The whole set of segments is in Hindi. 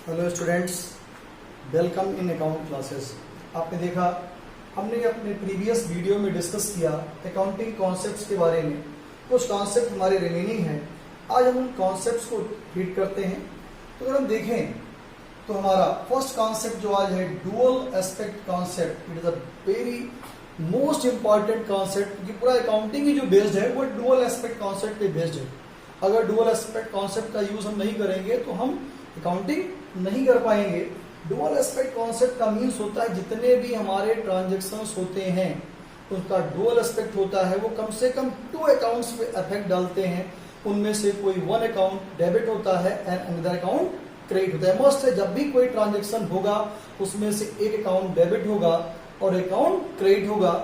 Hello students, welcome in account classes. आपने देखा हमने अपने प्रीवियस वीडियो में डिस्कस किया अकाउंटिंग कॉन्सेप्ट्स के बारे में। कुछ कॉन्सेप्ट हमारे रिमेनिंग हैं, आज हम उन कॉन्सेप्ट्स को रीड करते हैं। तो अगर हम देखें तो हमारा फर्स्ट कॉन्सेप्ट जो आज है dual aspect concept. It is a very most important concept, क्योंकि पूरा अकाउंटिंग ही जो बेस्ड है वो डुअल एस्पेक्ट कॉन्सेप्ट पे बेस्ड है। अगर डुअल एस्पेक्ट कॉन्सेप्ट का यूज हम नहीं करेंगे तो हम अकाउंटिंग नहीं कर पाएंगे। डुअल एस्पेक्ट कॉन्सेप्ट का मीन्स होता है जितने भी हमारे ट्रांजेक्शन्स होते हैं उनका डुअल एस्पेक्ट होता है, वो कम से कम 2 अकाउंट्स पे इफेक्ट डालते हैं। उनमें से कोई 1 अकाउंट डेबिट होता है एंड अनदर अकाउंट क्रेडिट होता है। मस्ट है जब भी कोई ट्रांजेक्शन होगा उसमें से एक अकाउंट डेबिट होगा और अकाउंट क्रेडिट होगा।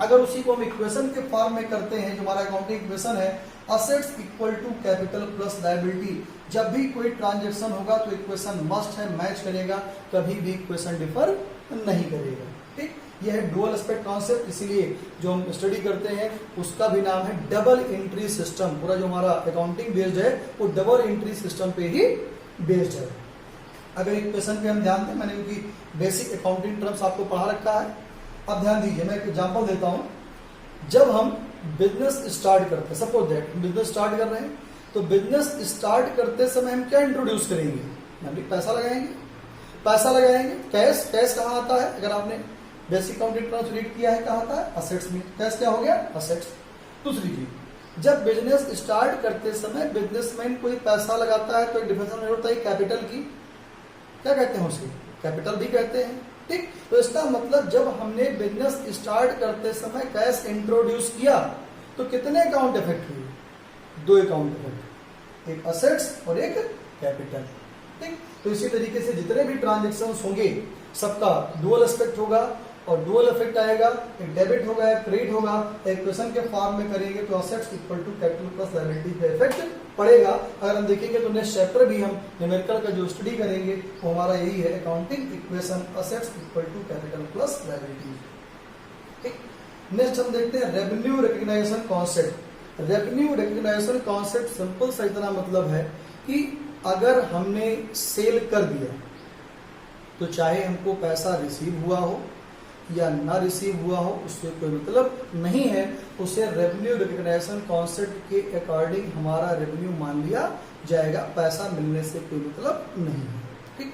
अगर उसी को हम इक्वेशन के फॉर्म में करते हैं, जो हमारा अकाउंटिंग इक्वेशन है assets equal to capital plus liability, जब भी कोई ट्रांजेक्शन होगा तो इक्वेशन मस्ट है मैच करेगा, कभी भी इक्वेशन डिफर नहीं करेगा। ठीक, यह है डुअल एस्पेक्ट कॉन्सेप्ट। इसीलिए जो हम स्टडी करते हैं उसका भी नाम है डबल एंट्री सिस्टम। पूरा जो हमारा अकाउंटिंग बेस्ड है वो डबल एंट्री सिस्टम पे ही बेस्ड है। अगर इक्वेशन पे हम ध्यान दें, मैंने क्योंकि बेसिक अकाउंटिंग टर्म्स आपको पढ़ा रखा है, अब ध्यान दीजिए। मैं एक एग्जांपल देता हूं। जब हम बिजनेस स्टार्ट करते हैं, सपोज दैट बिजनेस स्टार्ट कर रहे हैं, तो बिजनेस स्टार्ट करते समय हम क्या इंट्रोड्यूस करेंगे? यानी पैसा लगाएंगे। पैसा लगाएंगे, कैश। कैश कहाँ आता है? अगर आपने बेसिक अकाउंटिंग टर्म्स रीड किया है, कहाँ आता है? असेट्स में। कैश क्या हो गया? असेट्स। दूसरी चीज, जब बिजनेस स्टार्ट करते समय बिजनेसमैन कोई पैसा लगाता है तो एक डिफिनेशन होता है कैपिटल की। क्या कहते हैं उसको? कैपिटल भी कहते हैं। ठीक, तो इसका मतलब जब हमने बिजनेस स्टार्ट करते समय कैश इंट्रोड्यूस किया तो कितने अकाउंट इफेक्ट हुए? 2 अकाउंट इफेक्ट, एक असेट्स और एक कैपिटल। ठीक, तो इसी तरीके से जितने भी ट्रांजेक्शन्स होंगे सबका डुअल एस्पेक्ट होगा और डुअल इफेक्ट आएगा। एक डेबिट होगा, एक क्रेडिट होगा। इक्वेशन के फॉर्म में करेंगे तो assets equal to capital plus liability पे इफेक्ट पड़ेगा। अगर हम देखेंगे तो नेक्स्ट चैप्टर भी हम न्यूमेरिकल का जो स्टडी करेंगे वो हमारा यही है, accounting equation assets equal to capital plus liability. ठीक, नेक्स्ट हम देखते हैं revenue recognition concept. Revenue recognition concept simple सा इतना मतलब है कि अगर हमने सेल कर दिया तो चाहे हमको पैसा रिसीव हुआ हो या ना रिसीव हुआ हो उससे कोई मतलब नहीं है। उसे रेवेन्यू रिकग्नाइजेशन कॉन्सेप्ट के अकॉर्डिंग हमारा रेवेन्यू मान लिया जाएगा, पैसा मिलने से कोई मतलब नहीं है। ठीक,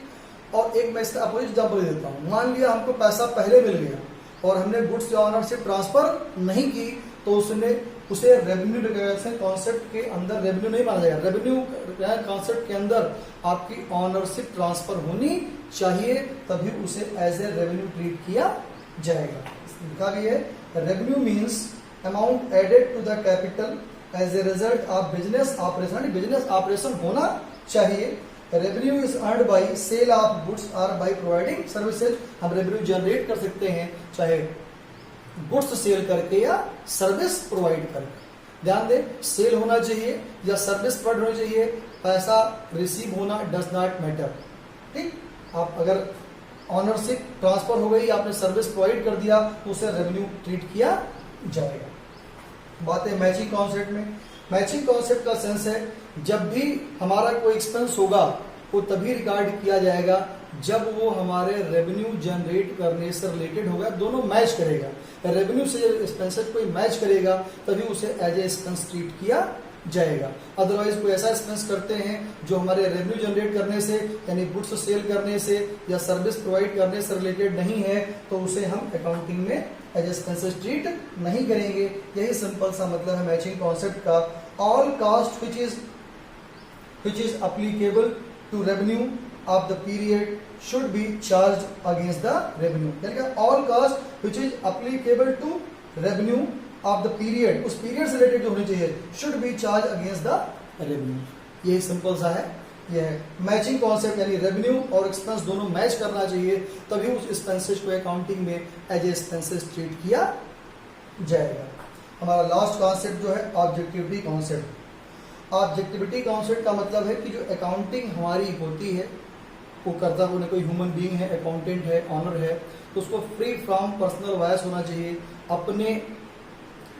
और एक मैं इसका आपको एग्जाम्पल देता हूँ। मान लिया हमको पैसा पहले मिल गया और हमने गुड्स या ऑनर से ट्रांसफर नहीं की तो उसे रेवेन्यू रिकग्नाइजेशन कॉन्सेप्ट के अंदर रेवेन्यू नहीं माना जाएगा। रेवेन्यू कॉन्सेप्ट के अंदर आपकी ऑनरशिप ट्रांसफर होनी चाहिए, तभी उसे एज ए रेवेन्यू ट्रीट किया जाएगा। लिखा भी है revenue means amount added to the capital as a result of business operation. Business operation होना चाहिए। Revenue is earned by sale of goods और बाय प्रोवाइडिंग सर्विसेज। हम रेवेन्यू जनरेट कर सकते हैं चाहे गुड्स सेल करके या सर्विस प्रोवाइड करके। ध्यान दें, सेल होना चाहिए या सर्विस प्रोवाइड होनी चाहिए, पैसा रिसीव होना डज नॉट मैटर। ठीक, आप अगर ऑनरशिप ट्रांसफर हो गई, आपने सर्विस प्रोवाइड कर दिया तो उसे रेवेन्यू ट्रीट किया जाएगा। बात है मैचिंग कॉन्सेप्ट में। मैचिंग कॉन्सेप्ट का सेंस है जब भी हमारा कोई एक्सपेंस होगा वो तभी रिकॉर्ड किया जाएगा जब वो हमारे रेवेन्यू जनरेट करने से रिलेटेड होगा, दोनों मैच करेगा। रेवेन्यू से एक्सपेंसेस कोई मैच करेगा तभी उसे एज ए एक्सपेंस ट्रीट किया जाएगा। अदरवाइज कोई ऐसा एक्सपेंस करते हैं जो हमारे रेवेन्यू जनरेट करने से यानी गुड्स सेल करने से या सर्विस प्रोवाइड करने से रिलेटेड नहीं है तो उसे हम अकाउंटिंग में एज एक्सपेंसेस ट्रीट नहीं करेंगे। यही सिंपल सा मतलब है मैचिंग कॉन्सेप्ट का। All cost which is applicable to revenue of the period should be charged against the revenue। यानी कि all cost which is applicable to revenue of the period, उस पीरियड से रिलेटेड जो होनी चाहिए should be charged against the revenue। ये सिंपल सा है। यह मैचिंग कॉन्सेप्ट यानी रेवेन्यू और एक्सपेंस दोनों मैच करना चाहिए तभी उस एक्सपेंसेस को अकाउंटिंग में एज ए एक्सपेंसेस ट्रीट किया जाएगा। हमारा लास्ट कॉन्सेप्ट जो है ऑब्जेक्टिविटी कॉन्सेप्ट। ऑब्जेक्टिविटी कॉन्सेप्ट का मतलब है कि जो अकाउंटिंग हमारी होती है वो करता है, कोई ह्यूमन बीइंग है, अकाउंटेंट है, ऑनर है, तो उसको फ्री फ्रॉम पर्सनल वायस होना चाहिए। अपने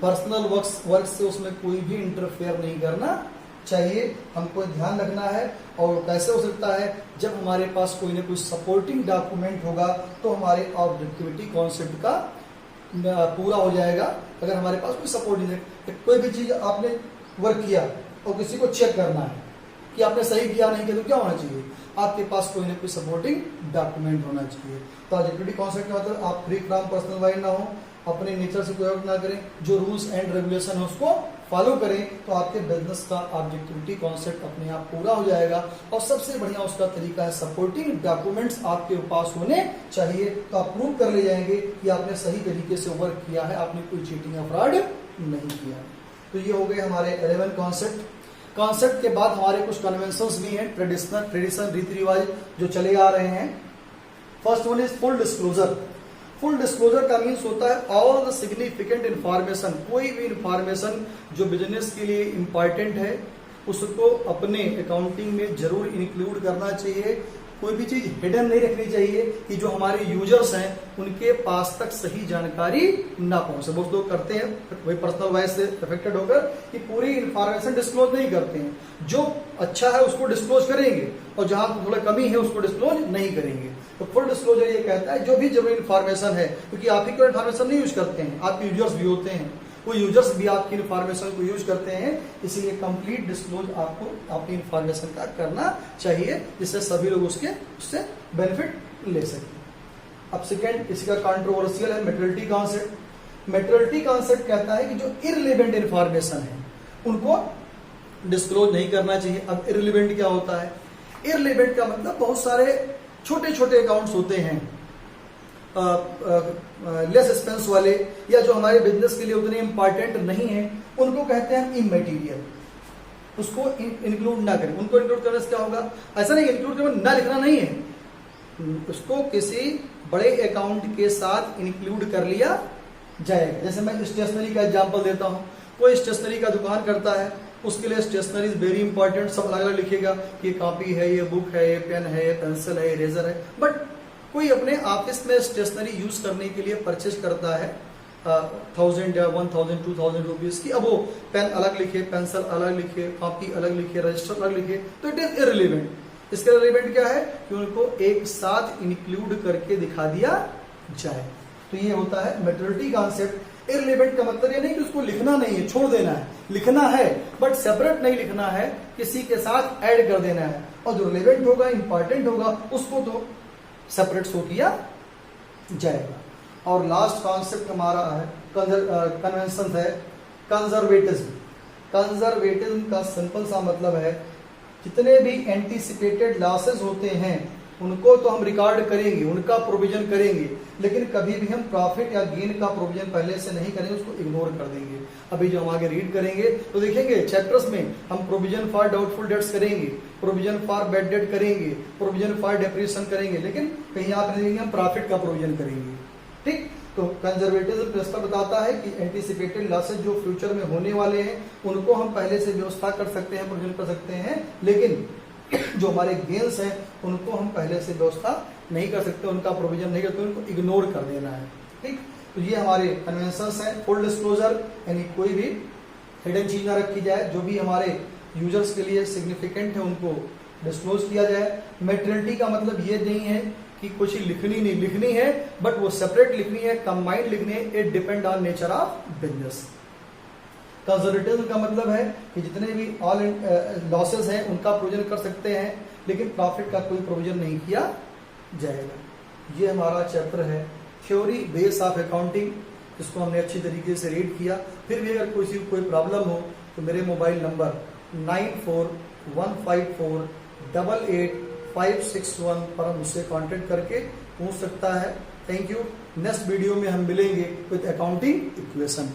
पर्सनल वर्क से उसमें कोई भी इंटरफेयर नहीं करना चाहिए, हमको ध्यान रखना है। और कैसे हो सकता है, जब हमारे पास कोई ना कोई सपोर्टिंग डॉक्यूमेंट होगा तो हमारे ऑब्जेक्टिविटी कॉन्सेप्ट का पूरा हो जाएगा। अगर हमारे पास कोई सपोर्टिंग है, कोई भी चीज आपने वर्क किया और किसी को चेक करना है कि आपने सही किया नहीं किया, तो क्या होना चाहिए, आपके पास कोई ना कोई सपोर्टिंग डॉक्यूमेंट होना चाहिए। तो ऑब्जेक्टिविटी कॉन्सेप्ट का मतलब आप फ्री फ्रॉम पर्सनल वाइड ना हो, अपने नेचर से कोई वर्क ना करें, जो रूल्स एंड रेगुलेशन है उसको फॉलो करें, तो आपके बिजनेस का ऑब्जेक्टिविटी कॉन्सेप्ट अपने आप पूरा हो जाएगा। और सबसे बढ़िया उसका तरीका है सपोर्टिंग डॉक्यूमेंट्स आपके पास होने चाहिए, तो आप प्रूव कर ले जाएंगे कि आपने सही तरीके से वर्क किया है, आपने कोई चीटिंग या फ्रॉड नहीं किया। तो ये हो गए हमारे 11 कॉन्सेप्ट। कॉन्सेप्ट के बाद हमारे कुछ कन्वेंशंस भी हैं, ट्रेडिशन रीति रिवाज जो चले आ रहे हैं। First one is full disclosure. Full disclosure का मीन्स होता है ऑल द सिग्निफिकेंट इंफॉर्मेशन, कोई भी इंफॉर्मेशन जो बिजनेस के लिए इंपॉर्टेंट है उसको अपने अकाउंटिंग में जरूर इंक्लूड करना चाहिए। कोई भी चीज हिडन नहीं रखनी चाहिए कि जो हमारे यूजर्स हैं उनके पास तक सही जानकारी ना पहुंचे। बहुत लोग करते हैं वही पर्सनल वाइज से अफेक्टेड होकर कि पूरी इंफॉर्मेशन डिस्क्लोज नहीं करते हैं। जो अच्छा है उसको डिस्क्लोज करेंगे और जहां थोड़ा कमी है उसको डिस्क्लोज नहीं करेंगे। तो फुल डिस्क्लोजर ये कहता है जो भी जरूरी इंफॉर्मेशन है, क्योंकि आप ही को इंफॉर्मेशन नहीं यूज करते हैं, आपके यूजर्स भी होते हैं, वो यूजर्स भी आपकी इंफॉर्मेशन को यूज करते हैं, इसीलिए कंप्लीट डिस्क्लोज आपको अपनी इंफॉर्मेशन का करना चाहिए जिससे सभी लोग उससे बेनिफिट ले सकें। अब सेकेंड इसका कंट्रोवर्शियल है मेटेरियलिटी कॉन्सेप्ट। मेटेरियलिटी कॉन्सेप्ट कहता है कि जो इररिलेवेंट इंफॉर्मेशन है उनको डिस्क्लोज नहीं करना चाहिए। अब इररिलेवेंट क्या होता है, इररिलेवेंट का मतलब बहुत सारे छोटे छोटे अकाउंट्स होते हैं लेस एक्सपेंस वाले, या जो हमारे बिजनेस के लिए उतने इंपॉर्टेंट नहीं है, उनको कहते हैं इमैटीरियल, उसको इंक्लूड ना करें। उनको इंक्लूड करने से क्या होगा, ऐसा नहीं इंक्लूड करना ना लिखना नहीं है, उसको किसी बड़े अकाउंट के साथ इंक्लूड कर लिया जाएगा। जैसे मैं स्टेशनरी का एग्जांपल देता हूं, कोई स्टेशनरी का दुकान करता है, उसके लिए स्टेशनरी इज वेरी इंपॉर्टेंट, सब अलग अलग लिखेगा कि कॉपी है, ये बुक है, ये पेन है, ये पेंसिल है, इरेजर है। बट कोई अपने ऑफिस में स्टेशनरी यूज करने के लिए परचेज करता है 1000 या 1000 2000 रुपीज की, अब वो पेन अलग लिखे, पेंसिल अलग लिखे, कॉपी अलग लिखे, रजिस्टर अलग लिखे, तो इट इज इररिलेवेंट। इसका रिलेवेंट क्या है कि उनको एक साथ इंक्लूड करके दिखा दिया जाए। तो ये होता है मेटेरियलिटी कॉन्सेप्ट। इररिलेवेंट का मतलब ये नहीं कि उसको लिखना नहीं है, छोड़ देना है, लिखना है बट सेपरेट नहीं लिखना है, किसी के साथ ऐड कर देना है, और जो रिलेवेंट होगा इंपॉर्टेंट होगा उसको तो सेपरेट शो किया जाएगा। और लास्ट कॉन्सेप्ट हमारा है कन्वेंशन है कंजर्वेटिज्म। कंजर्वेटिज्म का सिंपल सा मतलब है जितने भी एंटीसिपेटेड लॉसेस होते हैं उनको तो हम रिकॉर्ड करेंगे, उनका प्रोविजन करेंगे, लेकिन कभी भी हम प्रॉफिट या गेन का प्रोविजन पहले से नहीं करेंगे, उसको इग्नोर कर देंगे। अभी जो हम आगे रीड करेंगे तो देखेंगे चैप्टर्स में हम प्रोविजन फॉर डाउटफुल डेट्स करेंगे, प्रोविजन फॉर बैड डेट करेंगे, प्रोविजन फॉर डेप्रिसिएशन करेंगे, लेकिन कहीं आप नहीं हम प्रॉफिट का प्रोविजन करेंगे। ठीक, तो कंजर्वेटिज्म प्रिंसिपल बताता है कि एंटीसिपेटेड लॉसेस जो फ्यूचर में होने वाले हैं उनको हम पहले से व्यवस्था कर सकते हैं, प्रोविजन कर सकते हैं, लेकिन जो हमारे गेन्स हैं उनको हम पहले से व्यवस्था नहीं कर सकते, उनका प्रोविजन नहीं करते, उनको इग्नोर कर देना है। ठीक, तो ये हमारे कन्वेंशंस हैं। फुल डिस्क्लोजर यानी कोई भी हिडन चीज ना रखी जाए, जो भी हमारे यूजर्स के लिए सिग्निफिकेंट है उनको डिस्क्लोज किया जाए। मेटेरियलिटी का मतलब ये नहीं है कि कुछ लिखनी नहीं, लिखनी है बट वो सेपरेट लिखनी है, कंबाइंड लिखनी है, it depend on nature of business. Conservatism का मतलब है कि जितने भी ऑल लॉसेस हैं उनका प्रोविजन कर सकते हैं, लेकिन प्रॉफिट का कोई प्रोविजन नहीं किया जाएगा। ये हमारा चैप्टर है थ्योरी बेस ऑफ अकाउंटिंग, जिसको हमने अच्छी तरीके से रीड किया। फिर भी अगर कोई प्रॉब्लम हो तो मेरे मोबाइल नंबर 9415488561 पर मुझसे कांटेक्ट करके पूछ सकता है। Thank you. नेक्स्ट वीडियो में हम मिलेंगे विद अकाउंटिंग इक्वेशन।